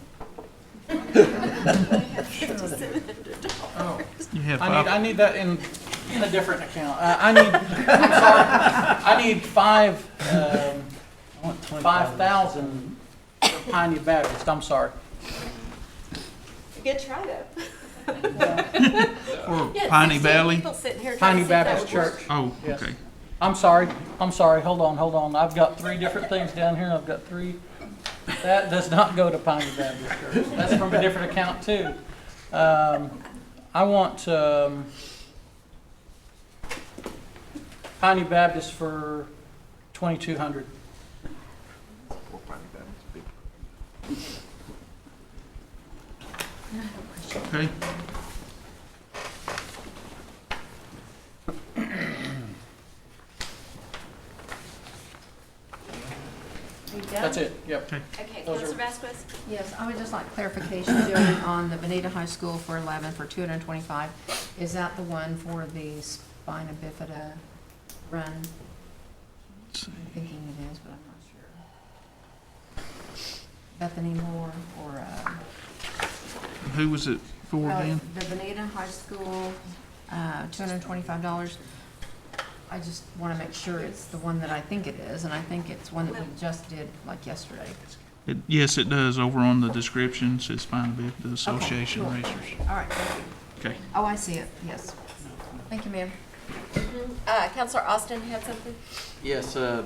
Oh. You have I need that in a different account. I'm sorry, I need 5,000 for Piney Baptist, I'm sorry. Good try though. Or Yeah, Piney 16 Valley. people sitting here trying Piney to see if that Baptist would work. Church. Oh, Yes. okay. I'm sorry, hold on. I've got 3 different things down here, I've got 3. That does not go to Piney Baptist Church. That's from a different account too. I want Piney Baptist for $2,200. Okay. Yep. Okay, Those Counselor are- Vasquez? Yes, I would just like clarification, Joey, on the Bonita High School for 11 for 225. Is that the one for the spina bifida run? Let's see. I'm thinking it is, but I'm not sure. Bethany Moore or, Who was it for well, again? the Bonita High School, $225. I just want to make sure it's the one that I think it is, and I think it's one that we just did like yesterday. Yes, it does. Over on the description, says Spina Bifida Association cool. Racers. All right, thank you. Okay. Oh, I see it, yes. Thank you, ma'am. Counselor Austin had something? Yes, a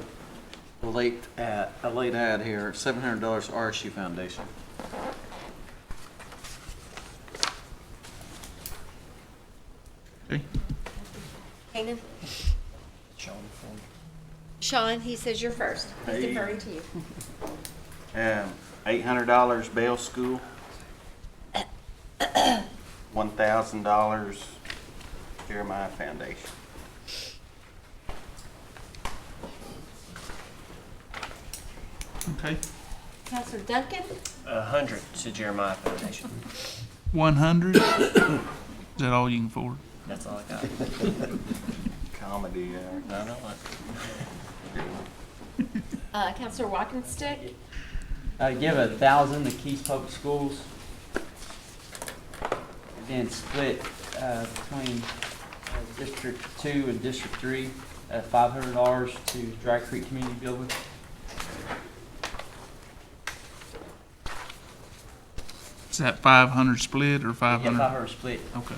late ad here, $700 RSU Foundation. Okay. Kanan? Sean, he says you're first. He's Hey. deferring to you. $800 Bell School. $1,000 Jeremiah Foundation. Okay. Counselor Duncan? 100 to Jeremiah Foundation. 100. Is that all you can afford? That's all I got. Comedy, No, no, Counselor Walkenstick? Give 1,000 to Keys Public Schools. And then split between District 2 and District 3, $500 to Dry Creek Community Building. Is that 500 split or 500? Yeah, 500 split. Okay.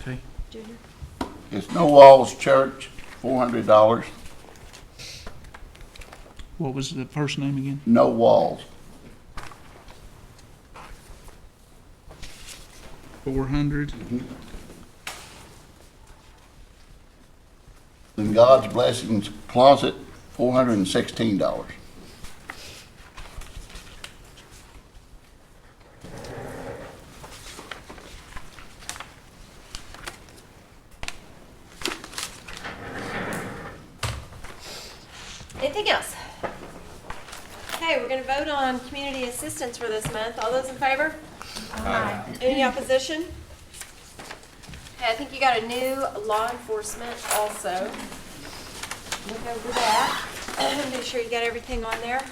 Okay. Junior? It's No Walls Church, $400. What was the first name again? No Walls. 400. In God's Blessings Closet, $416. Anything else? Okay, we're gonna vote on community assistance for this month. All those in favor? Aye. Any opposition? Okay, I think you got a new law enforcement also. Look over that. Make sure you got everything on there.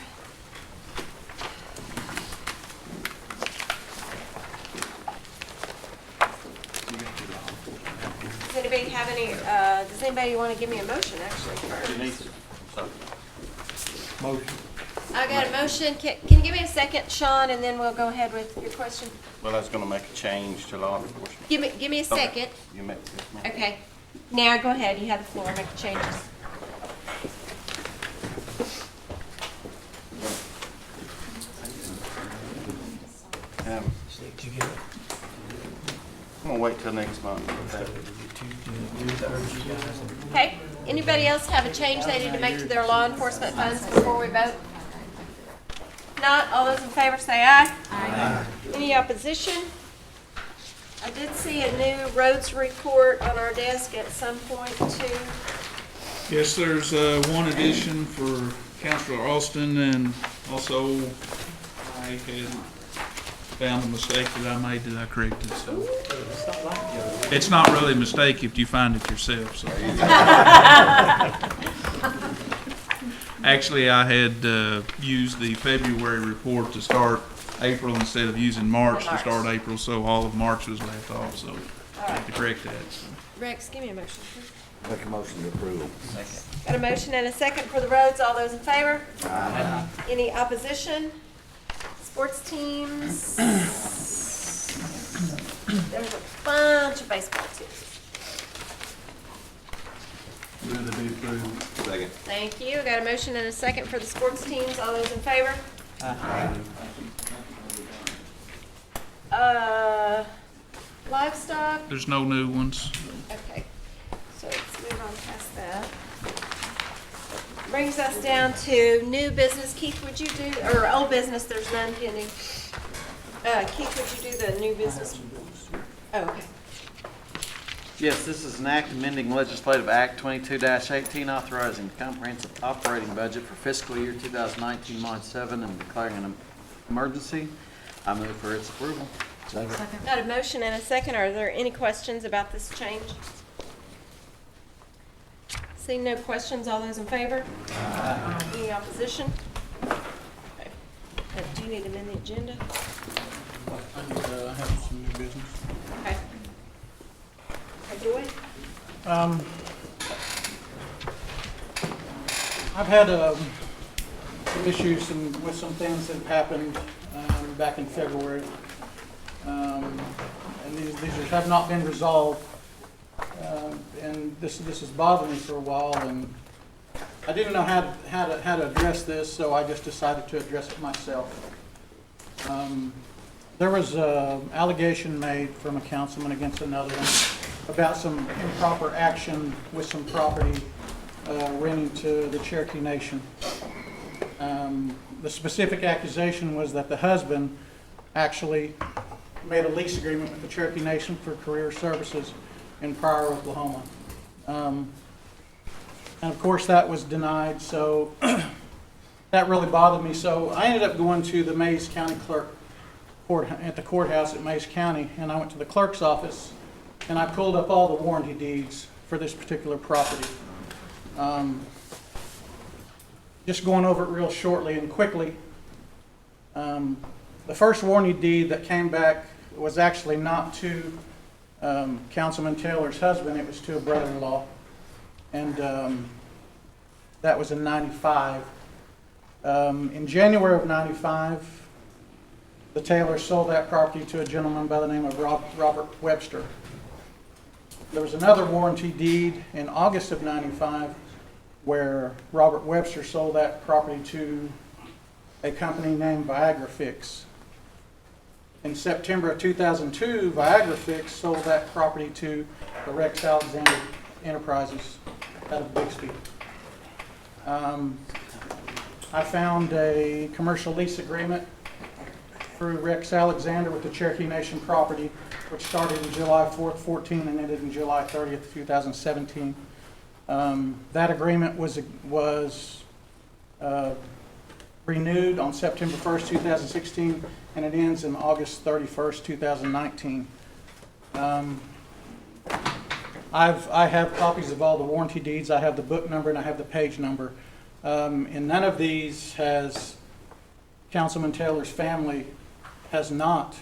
Does anybody have any, does anybody want to give me a motion actually first? Motion. I got a motion. Can you give me a second, Sean, and then we'll go ahead with your question? Well, I was gonna make a change to law enforcement. Give me a second. You make this, ma'am? Okay. Now go ahead. You have the floor. Make the changes. I'm gonna wait till next month. Okay. Anybody else have a change they need to make to their law enforcement funds before we vote? Not, all those in favor say aye. Aye. Any opposition? I did see a new roads report on our desk at some point too. Yes, there's one addition for Councilor Austin, and also I had found a mistake that I made that I corrected, so. It's not really a mistake if you find it yourself, so. Actually, I had used the February report to start April instead of using March to start April, so all of March was left off, so I had to correct that, so. Rex, give me a motion, please. Make a motion to approve. Got a motion and a second for the roads. All those in favor? Aye. Any opposition? Sports teams? There's a bunch of baseball teams. Move to be approved. Second. Thank you. Got a motion and a second for the sports teams. All those in favor? Livestock? There's no new ones. Okay. So let's move on past that. Brings us down to new business. Keith, would you do, or old business, there's none pending. Keith, would you do the new business? Oh, okay. Yes, this is an act amending legislative act 22-18 authorizing the comprehensive operating budget for fiscal year 2019, month 7, and declaring an emergency. I move for its approval. Got a motion and a second. Are there any questions about this change? Seeing no questions, all those in favor? Any opposition? Okay. Do you need to amend the agenda? I have some new business. Okay. Joy? I've had some issues with some things that happened back in February. And these have not been resolved. And this has bothered me for a while, and I didn't know how to address this, so I just decided to address it myself. There was an allegation made from a councilman against another one about some improper action with some property renting to the Cherokee Nation. The specific accusation was that the husband actually made a lease agreement with the Cherokee Nation for career services in Pryor, Oklahoma. And of course that was denied, so that really bothered me. So I ended up going to the Mays County Clerk at the courthouse at Mays County, and I went to the clerk's office and I pulled up all the warranty deeds for this particular property. Just going over it real shortly and quickly. The first warranty deed that came back was actually not to Councilman Taylor's husband, it was to a brother-in-law. And that was in '95. In January of '95, the Taylors sold that property to a gentleman by the name of Robert Webster. There was another warranty deed in August of '95 where Robert Webster sold that property to a company named Viagra Fix. In September of 2002, Viagra Fix sold that property to the Rex Alexander Enterprises out of Bixby. I found a commercial lease agreement through Rex Alexander with the Cherokee Nation property, which started in July 4th, 14 and ended in July 30th, 2017. That agreement was renewed on September 1st, 2016, and it ends in August 31st, 2019. I have copies of all the warranty deeds. I have the book number and I have the page number. And none of these has Councilman Taylor's family has not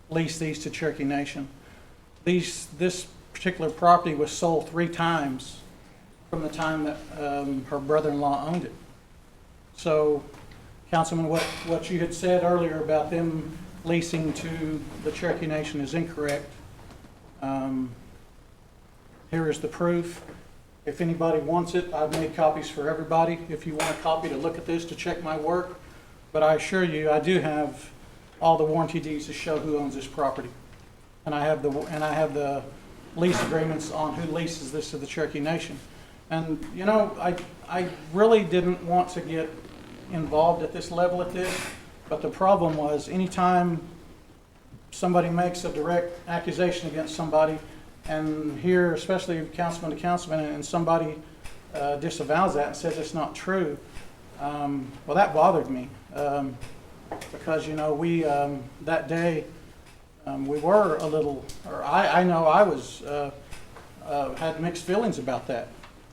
leased these to Cherokee Nation. This particular property was sold 3 times from the time that her brother-in-law owned it. So, Councilman, what you had said earlier about them leasing to the Cherokee Nation is incorrect. Here is the proof. If anybody wants it, I've made copies for everybody. If you want a copy to look at this, to check my work. But I assure you, I do have all the warranty deeds to show who owns this property. And I have the lease agreements on who leases this to the Cherokee Nation. And, you know, I really didn't want to get involved at this level at this, but the problem was anytime somebody makes a direct accusation against somebody, and here, especially councilman to councilman, and somebody disavows that and says it's not true, well, that bothered me. Because, you know, we, that day, we were a little, or I know I was, had mixed feelings about that.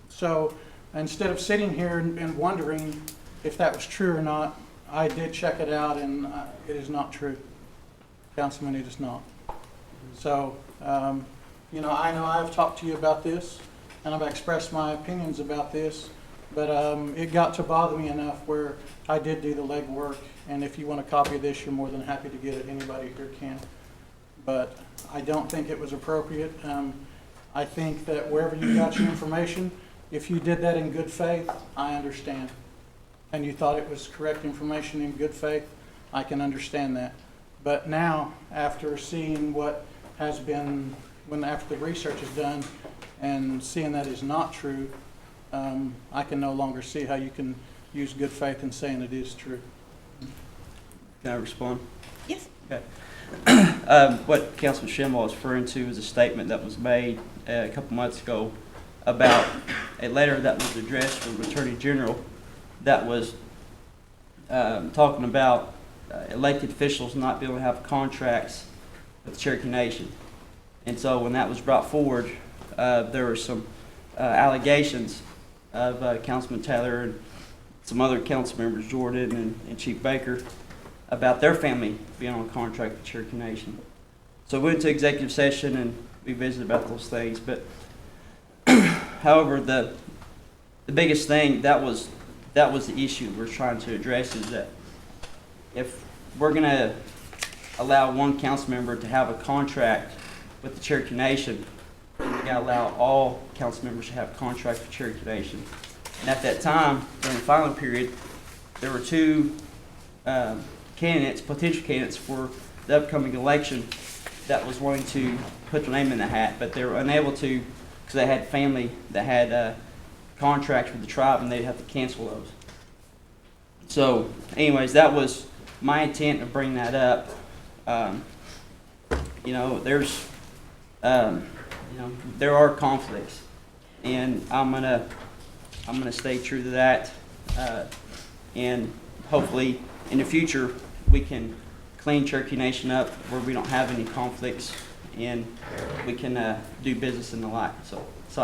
So instead of sitting here and wondering if that was true or not, I did check it out, and it is not true. Councilman, it is not. So, you know I've talked to you about this, and I've expressed my opinions about this, but it got to bother me enough where I did do the legwork, and if you want a copy of this, you're more than happy to get it. Anybody here can. But I don't think it was appropriate. I think that wherever you got your information, if you did that in good faith, I understand. And you thought it was correct information in good faith, I can understand that. But now, after seeing what has been, after the research is done and seeing that is not true, I can no longer see how you can use good faith in saying it is true. Can I respond? Yes. Okay. What Councilman Schimmel is referring to is a statement that was made a couple months ago about a letter that was addressed from the Attorney General that was talking about elected officials not being able to have contracts with the Cherokee Nation. And so when that was brought forward, there were some allegations of Councilman Taylor and some other council members, Jordan and Chief Baker, about their family being on contract with the Cherokee Nation. So we went to executive session and we visited about those things. But however, the biggest thing that was the issue we're trying to address is that if we're going to allow one council member to have a contract with the Cherokee Nation, then we got to allow all council members to have a contract with Cherokee Nation. And at that time, during the filing period, there were two potential candidates for the upcoming election that was wanting to put their name in the hat, but they were unable to because they had family that had contracts with the tribe and they'd have to cancel those. So anyways, that was my intent of bringing that up. There's, there are conflicts, and I'm gonna stay true to that, and hopefully in the future we can clean Cherokee Nation up where we don't have any conflicts and we can do business and the like. So that's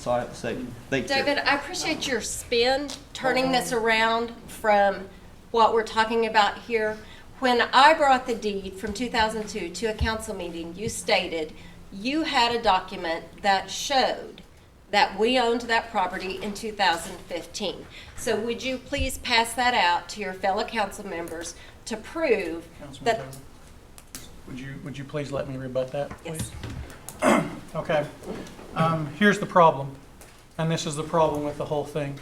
all I have to say. Thank you, David, I appreciate your spin, turning this around from what we're talking about here. When I brought the deed from 2002 to a council meeting, you stated you had a document that showed that we owned that property in 2015. So would you please pass that out to your fellow council members to prove Councilman that... Taylor, would you please let me rebut that, please? Yes. Okay. Here's the problem, and this is the problem with the whole thing.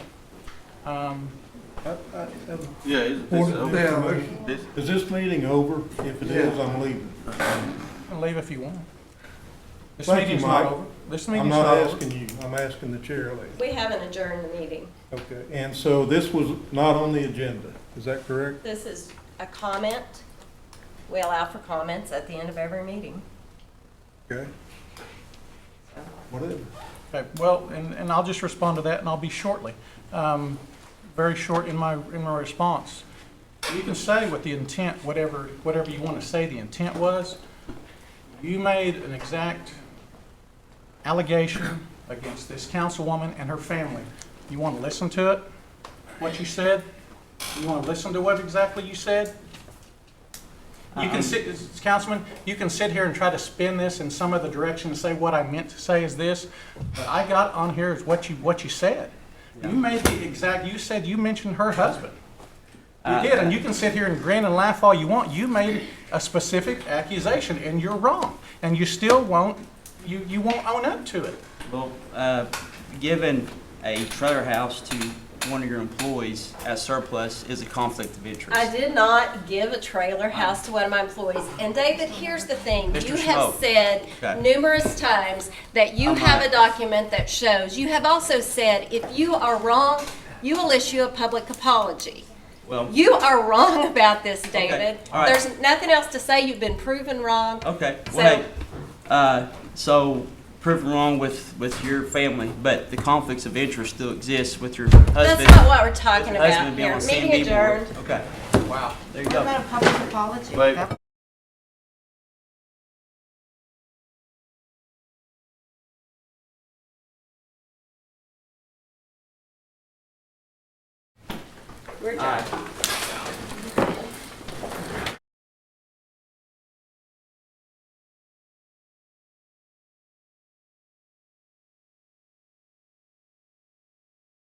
Is this meeting over? If it is, I'm leaving. You can leave if you want. This Thank you, meeting's not Mike. over. This I'm meeting's not not over. asking you, I'm asking the chair lady. We haven't adjourned the meeting. Okay, and so this was not on the agenda, is that correct? This is a comment. We allow for comments at the end of every meeting. Okay. Whatever. Okay, well, and I'll just respond to that, and I'll be shortly. Very short in my response. You can say what the intent, whatever you want to say the intent was. You made an exact allegation against this councilwoman and her family. You want to listen to it, what you said? You want to listen to what exactly you said? You can sit, Councilman, you can sit here and try to spin this in some other direction and say what I meant to say is this, but I got on here is what you said. You made the exact, you said you mentioned her husband. You did, and you can sit here and grin and laugh all you want. You made a specific accusation, and you're wrong, and you still won't, you won't own up to it. Well, giving a trailer house to one of your employees as surplus is a conflict of interest. I did not give a trailer house to one of my employees. And David, here's the thing. Mr. You have Smoke. said Okay. numerous times that you I'm have not. a document that shows. You have also said if you are wrong, you will issue a public apology. Well, You are wrong about this, David. all right. There's nothing else to say. You've been proven wrong. okay. So- Well, hey, so proven wrong with your family, but the conflicts of interest still exist with your husband. That's not what we're talking with your about husband being here. on the Meeting CMB board. adjourned. Okay. Wow. There you What go. about a public apology? Wait. We're done.